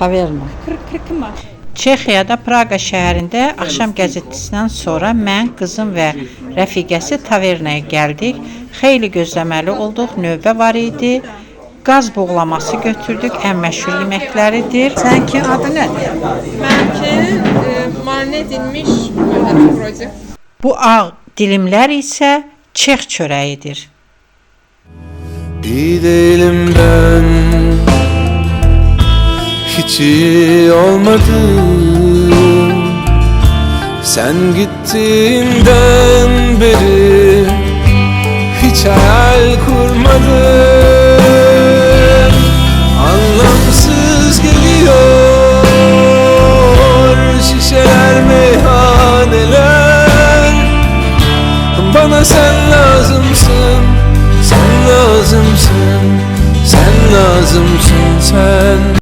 Taverna. Krkma. Çexiyada Praqa şəhərində axşam gəzintisindən sonra mən, qızım və rəfiqəsi tavernaya gəldik. Xeyli gözləməli olduq, növbə var idi. Qaz buğlaması götürdük, ən məşhur yeməkləridir. Sənki adı nədir? Benimki marine edilmiş proje. Bu ağ dilimlər isə Çex çörəyidir. İyi değilim ben, hiç iyi olmadım. Sen gittiğinden beri hiç hayal kurmadım. Anlamsız geliyor şişeler, meyhaneler. Bana sen lazımsın, sen lazımsın, sen lazımsın sen.